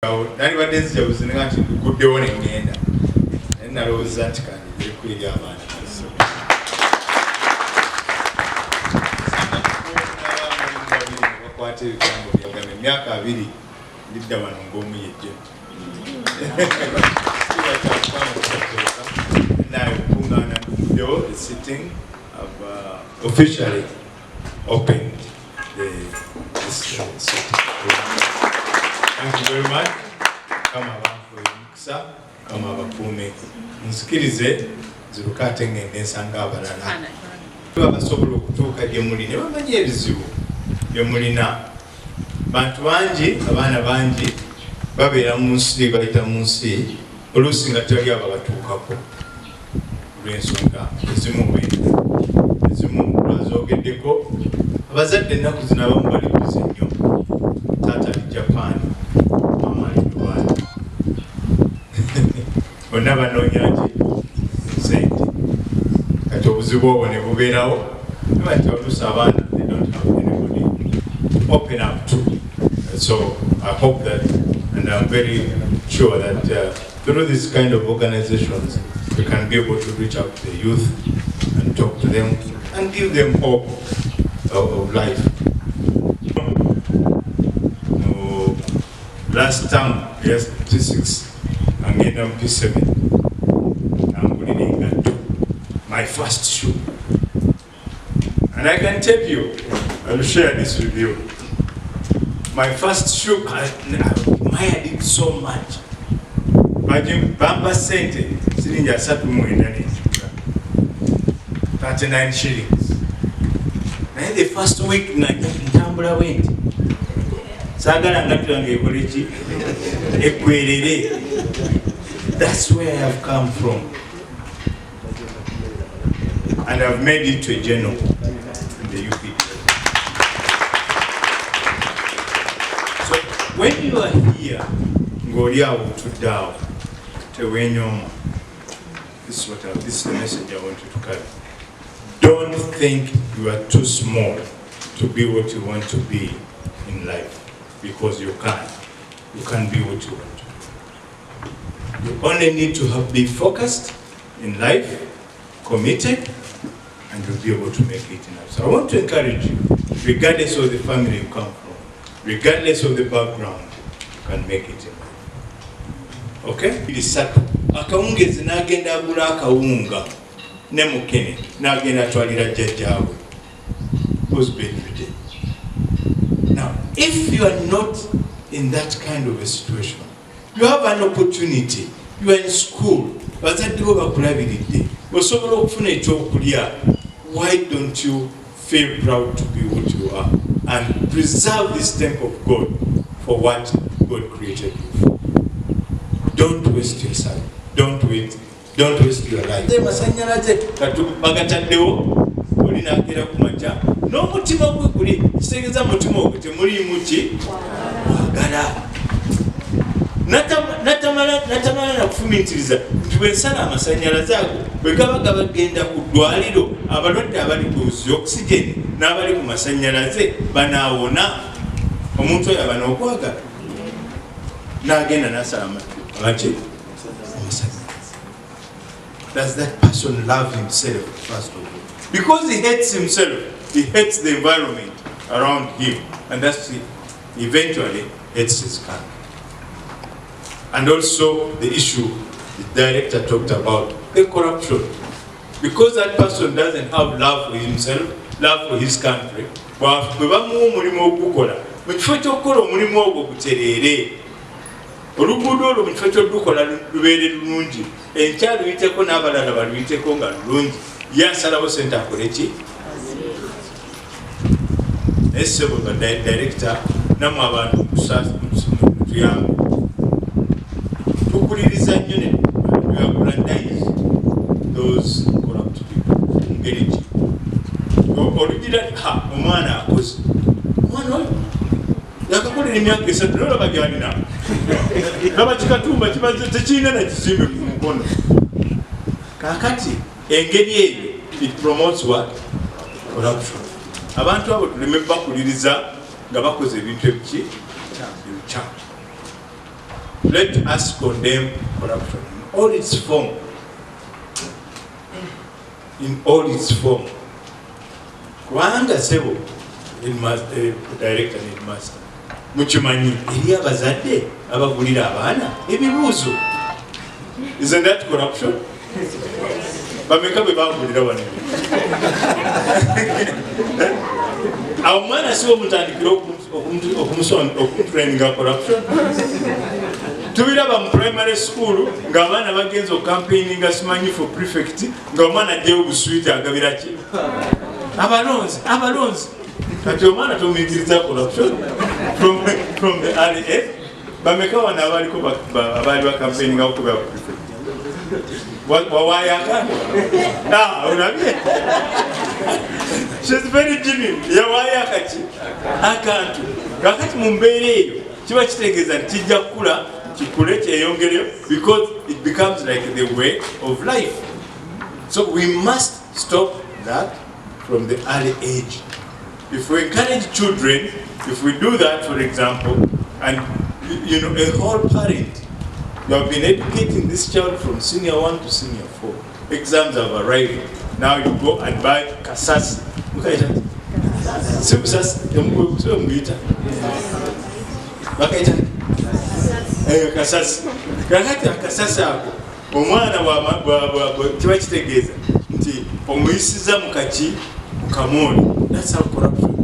Nali badezi yabuzina nti kuddewo ne ngenda. Nalowooza nti kandi biri kweri abaana. Bakwata ebigambo byagamba emyaka 2 ndidda wano ng'omu yejje. The sitting have officially opened this sitting. Thank you very much. Kama bafuimikisa, kama bafume. Nsikirize zirukate ngende nsanga abalala. Babasobola okutuuka gye muli ne bamanya ebizibu bye mulina. Bantu bangi, abaana bangi babeera mu nsi bayita mu nsi oluusi nga tewali ababatuukako olw'ensonga ezimu lwazoogeddeko. Abazadde ennaku zino abamu balikuze nnyo. Taata ali Japan, mama ali Dubai. Bonna banoonya ki sente. Kati obuzibu obwo ne bubeerawo nti oluusi abaana they don't have anybody to open up to. So I hope that, and I'm very sure that through this kind of organizations we can be able to reach out to the youth and talk to them and give them hope of life. Last term, yes, P6, I'm getting on P7. I'm reading my first shoe. And I can tell you, I'll share this with you. My first shoe, I admire it so much. Bamba sente, sirinja satu mwendani. 39 shillings. And the first week, Ntambula went. Sagala ngatulange ekoleki ekwerere. That's where I have come from. And I've made it to a journal in the UP. So when you are here, ng'oliawo tuddawo tewenyoma. This is the message I want you to carry. Don't think you are too small to be what you want to be in life, because you can. You can be what you want to be. You only need to be focused in life, committed, and you'll be able to make it in life. So I want to encourage you, regardless of the family you come from, regardless of the background, you can make it in life. Okay? It is subtle. Akawungezi n'agenda agula akawunga ne mukene n'agenda atwalira jjajjaawe. Who's benefited? Now, if you are not in that kind of a situation, you have an opportunity. You are in school. Bazadde bo bakulabiridde. Osobola okufuna ekyokulya. Why don't you feel proud to be what you are and preserve this temple of God for what God created you for? Don't waste yourself. Don't waste your life. Masanyalaze bagataddewo olina agera ku makya n'omutima gwe guli kitegeeza mutima ogwo temuliimu ki kwagala. Natamala nakufumintiriza nti bwensala amasanyalaze ago bwe gaba bagenda ku ddwaliro abalwadde abali ku oxygen n'abali ku masanyalaze banaawona. Omuntu oyo aba n'okwagala n'agenda n'asala abaki amasanyalaze. Does that person love himself first of all? Because he hates himself, he hates the environment around him, and that's it. Eventually hates his country. And also the issue the director talked about, the corruption. Because that person doesn't have love for himself, love for his country, bwe bamuwa omulimu ogukola mu kifo ky'okukola omulimu ogwo gutereere. Oluguudo olwo mu kifo ky'okukola lubeere lulungi, enkya luyiteko n'abalala baluyiteko nga lulungi, ye asalawo sente akole ki? Naye ssebo nga director nammwe abantu mutuyambe tukuliriza nnyo ne aggrandise those corrupt people. Ngeri ki olugira omwana akoze, omwana oyo yakakolera emyaka 3 n'olaba gy'alina laba kikatumba kimaze tekirina na kizimbe ku mukono. Kaakati engeri eyo it promotes what? Corruption. Abantu abo tuleme bakuliriza nga bakoze ebintu ebiki ebikyamu. let us condemn corruption in all its form. In all its form. Kubanga sebo director and master. Muchimanyi eri abazadde abagulira abaana ebibuuzo. Isn't that corruption? Bameka bwe bagulira wano. Omwana si omutandikira okumutraininga corruption. Tubiraba mu primary school ng'abaana bagenza okampaininga simanyi for prefect ng'omwana ajjayo obuswiti agabira ki abalonzi kati omwana tomuyigiriza corruption from the early age. Bameka wano abaliko abaali bakampaininga okubera prefect wawayaka olabye she's very genuine yawayaka ki akantu kakati mu mbeera eyo kiba kitegeeza nti kijja kukula kikule kyeyongereyo because it becomes like the way of life. So we must stop that from the early age. If we encourage children, if we do that, for example, and you know, a whole parent, you have been educating this child from senior 1 to senior 4. Exams have arrived. Now you go and buy kasasi. Kasasi. Kakati akasasi ako. Omwana kiba kitegeeza nti omuyisiza mu kaki mu kamooli. That's how corruption.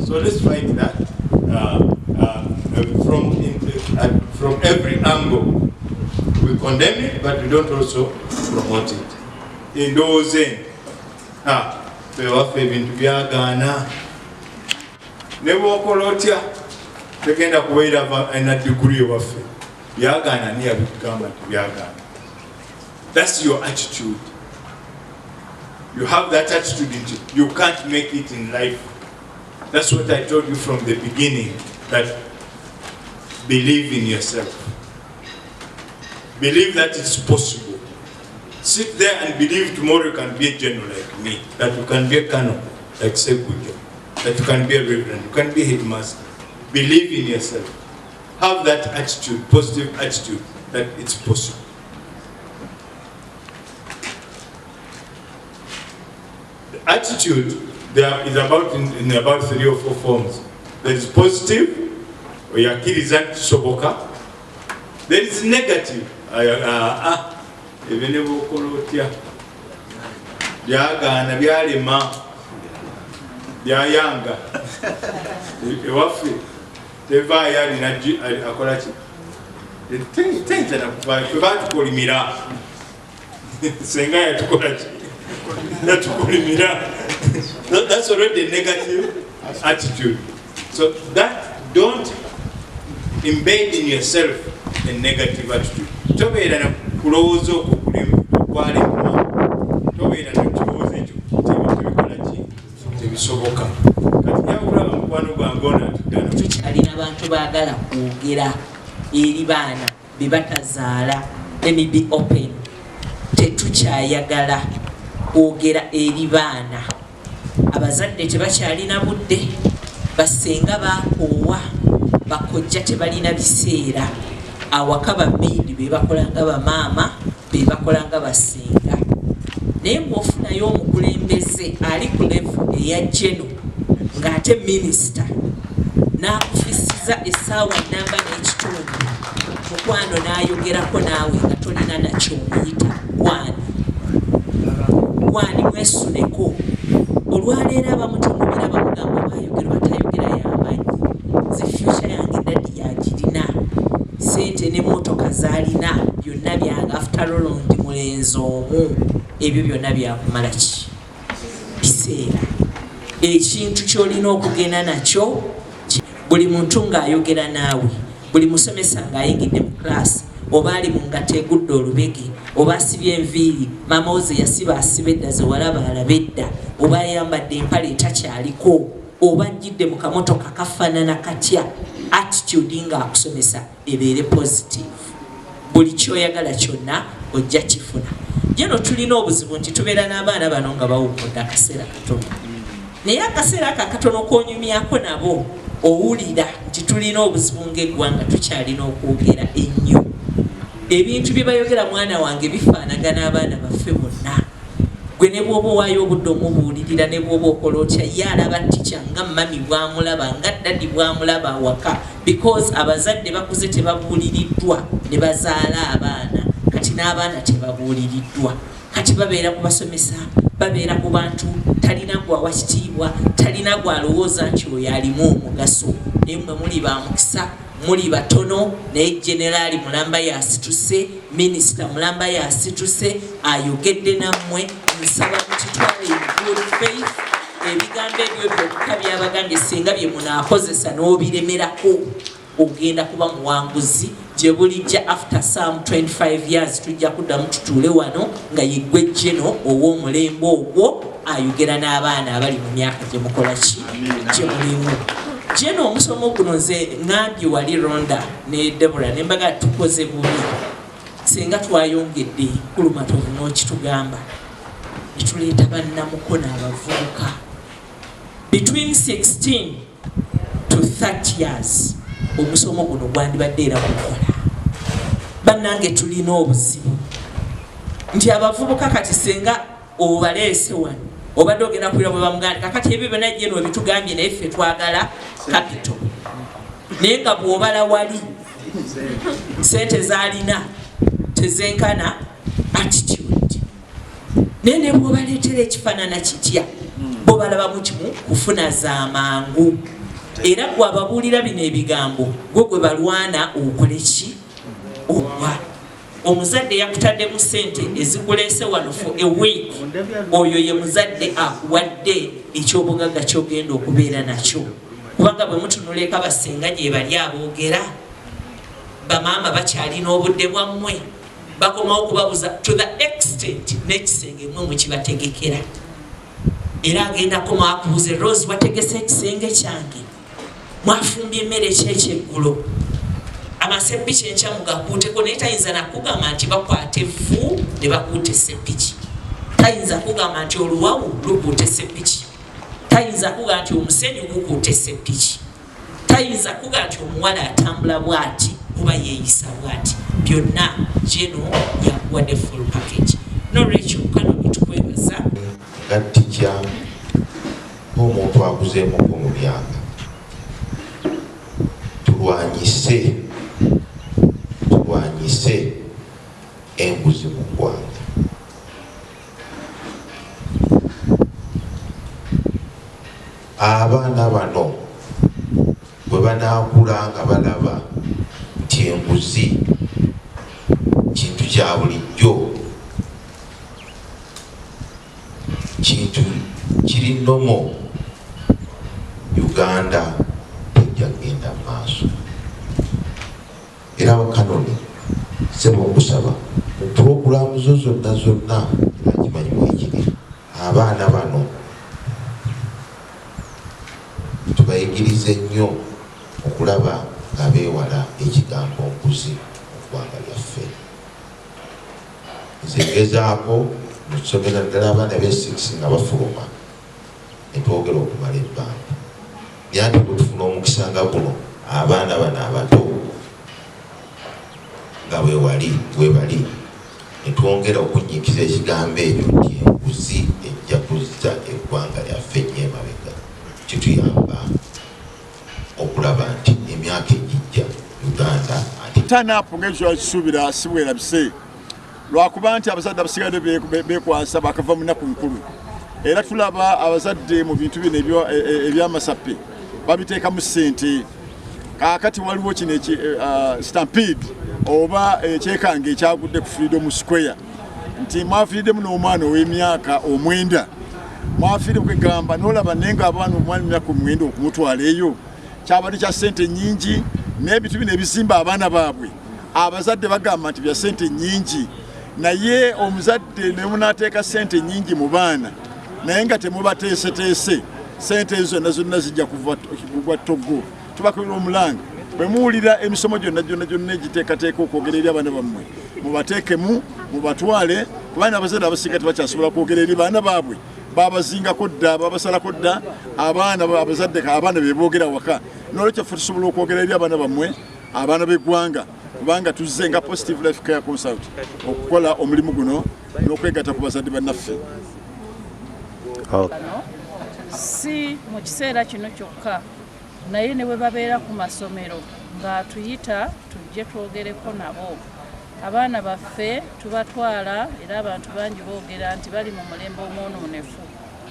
So let's fight that from every angle. We condemn it, but we don't also promote it. Indooze bewaffe ebintu byagaana ne bw'okola otya tegenda kubeera na degree ewaffe byagaana niye abikugamba nti byagaana. That's your attitude. You have that attitude into you can't make it in life. That's what I told you from the beginning, that believe in yourself. Believe that it's possible. Sit there and believe tomorrow you can be a general like me, that you can be a colonel like C.O.U, that you can be a reverend, you can be a headmaster. Believe in yourself. Have that attitude, positive attitude, that it's possible. The attitude there is about in about 3 or 4 forms. There is positive, oyakiriza kisoboka. There is negative. Ebene bw'okola byagaana byalema byayanga ewaffe tevaayo alina akola ki tentana kuvaayo kwe baatukolimira senga yatukola ki yatukolimira. That's already a negative attitude. So that don't embed in yourself a negative attitude. Tobeera na kulowooza okwalemwa, tobeera na kirowoozo ekyo tebikola ki tebisoboka. Kati nyakulaba mukwano gwange ono atuddana tukyalina abantu baagala kwogera eri baana be batazaala. Let me be open. Tetukyayagala kwogera eri baana. Abazadde tebakyalina budde, basenga bakoowa, bakojja tebalina biseera. Awaka bamaidi be bakolanga bamaama, be bakolanga basenga. Naye bw'ofunayo omukulembeze ali ku level eya geno ng'ate minisita n'akufisiza essaawa nnamba n'ekitundu, mukwano n'ayogerako naawe nga tolina nakyo omuyita gwani mwesuneko. Olwaleero abamu temubira bamugamba bayogera batayogera y'amanyi. Nze future yange dadi yagirina, sente n'emmotoka zaalina byonna byange. After all ndi mulenzi omu, ebyo byonna byakumala ki biseera. Ekintu ky'olina okugenda nakyo, buli muntu ng'ayogera naawe, buli musomesa ng'ayingidde mu class, oba ali mu ngato egudde olubege, oba asibye enviiri, maama oze yasiba asiba edda ze walaba alaba edda, oba ayambadde empale etakyaliko, oba ajjidde mu kamotoka kafaanana katya, attitude ng'akusomesa ebeere positive. Buli kyoyagala kyonna ojja kifuna. Jeno tulina obuzibu nti tubeera n'abaana bano nga bawummudde akaseera katono. Naye akaseera ako akatono koonyumyako nabo owulira nti tulina obuzibu ng'eggwanga tukyalina okwogera ennyo. Ebintu bye bayogera mwana wange bifaanagana abaana baffe bonna. Gwe ne bw'oba owaayo obudde omubuulirira ne bw'oba okola otya ye alaba tica nga mami bw'amulaba nga ddadi bw'amulaba awaka, because abazadde bakuze tebabuuliriddwa ne bazaala abaana. Kati n'abaana tebabuuliriddwa, kati babeera kubasomesa, babeera ku bantu, talina gwawa kitiibwa, talina gwalowooza nti oyo alimu omugaso. Naye mmwe muli ba mukisa, muli batono, naye Generali Mulamba yasituse, Minisita Mulamba yasituse, ayogedde nammwe. Nsaba mukitwale in good faith. Ebigambo ebyo byokka byabagambye singa bye munaakozesa n'obiremerako ogenda kuba muwanguzi. Gye bulijja after some 25 years tujja kuddamu tutuule wano nga yeggwe Geno ow'omulembe ogwo ayogera n'abaana abali mu myaka gye mukola ki gye mulimu. Geno omusomo guno nze ngambye wali Ronda ne Deborah ne mbaga tukoze bubi singa twayongedde kulumatovu n'okitugamba tuleeta bannamukono abavubuka between 16 to 30 years. Omusomo guno gwandibadde era gukola. Bannange tulina obuzibu nti abavubuka kati singa obaleese wano obadde ogenda kulira bwe bamuganda kakati ebyo byonna Geno ebitugambye naye ffe twagala capital. Naye nga bw'obala wali sente z'alina tezenkana attitude. Naye ne bw'obaleetera ekifaanana kitya bo balabamu kimu kufuna za mangu. Era gwe ababuulira bino ebigambo gwe balwana okole ki oba omuzadde yakutaddemu ssente ezikuleese wano for a week, oyo ye muzadde akuwadde ekyobugagga kyogenda okubeera nakyo. Kubanga bwe mutunula eka basenga gye bali aboogera, bamaama bakyalina obudde bwammwe, bakomawo okubabuza to the extent n'ekisenge mmwe mukibategekera. Era agenda koma akubuze Rose wategese ekisenge kyange, mwafumbye emmere ekyekyeggullo, amasepiki enkya mugakuuteko. Naye tayinza nakugamba nti bakwate evvu ne bakuute sepiki, tayinza kugamba nti oluwawu lukuute sepiki, tayinza kugamba nti omusenyu gukuute sepiki, tayinza kugamba nti omuwala atambula bw'ati oba yeeyisa bw'ati. Byonna Geno yakuwadde full package. N'olwekyo kano bitukwebaza nga tija ng'omuntu akuzeemuko mu myaka, tulwanyise enguzi mu ggwanga. Abaana bano bwe banaakula nga balaba nti enguzi kintu kya bulijjo, kintu kiri nomo, Uganda tejja kgenda maaso. Era Bakanoni sebo okusaba mu pulogulaamu zo zonna nakimanyi mwekiri abaana bano tubayigirize nnyo okulaba nga beewala ekigambo nguzi mu ggwanga lyaffe. Nze ngezaako mu ssomero ddala abaana be6 nga bafuluma ne twogera okumala ebbanga. Yanti bwe tufuna omukisa nga guno abaana bano abato nga bwe bali ne twongera okunyikiza ekigambo ekyo nti enguzi ejja kuzza eggwanga lyaffe nnyo emabega. Kituyamba okulaba nti emyaka egijja Uganda ate tanapu ng'ekyo kisuubira si bwerabise, lwakuba nti abazadde abasigadde beekwasa bakava mu nnaku nkulu. Era tulaba abazadde mu bintu bino ebyamasappe babiteekamu ssente. Kaakati waliwo kino stampede oba ekyekange ekyagudde ku Freedom Square nti mwafiiriddemu n'omwana ow'emyaka 9, mwafiire kwegamba n'olaba naye nga abaana omwana emyaka 9 okumutwala eyo kyabadde kya ssente nnyingi. N'ebintu bino ebizimba abaana baabwe abazadde bagamba nti bya ssente nnyingi, naye omuzadde ne munaateeka ssente nnyingi mu baana naye nga temubateeseteese, ssente ezo zonna zijja kugwa ttoggo. Tubakulira omulanga bwe muwulira emisomo gyonna egiteekateeka okwogera eri abaana bammwe, mubateekemu mubatwale, kubanga abazadde abasinga tebakyasobola kwogera eri baana baabwe babazingako dda babasalako dda abaana abazadde abaana beboogera waka nolwekyo ffe tusobola okwogera eri abaana bammwe abaana b'eggwanga kubanga tuzze nga Positive Life Care Consult okukola omulimu guno n'okwegatta ku bazadde bannaffe. Si mu kiseera kino kyokka naye ne bwe babeera ku masomero ng'atuyita tujje twogereko nabo. Abaana baffe tubatwala era abantu bangi boogera nti bali mu mulembe omwonoonefu,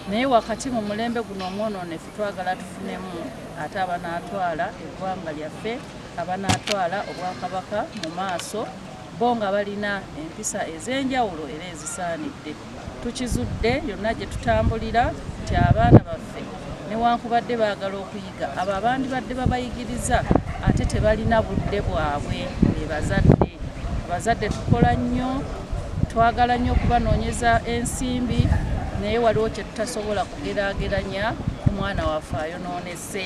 naye wakati mu mulembe guno omwonoonefu twagala tufunemu ate abanaatwala eggwanga lyaffe, abanaatwala obwakabaka mu maaso, bo nga balina empisa ez'enjawulo era ezisaanidde. Tukizudde yonna gye tutambulira nti abaana baffe newankubadde baagala okuyiga, abo abandi badde babayigiriza ate tebalina budde bwabwe be bazadde. Abazadde tukola nnyo, twagala nnyo okubanoonyeza ensimbi, naye waliwo kye tutasobola kugeraageranya ku mwana waffe ayonoonese.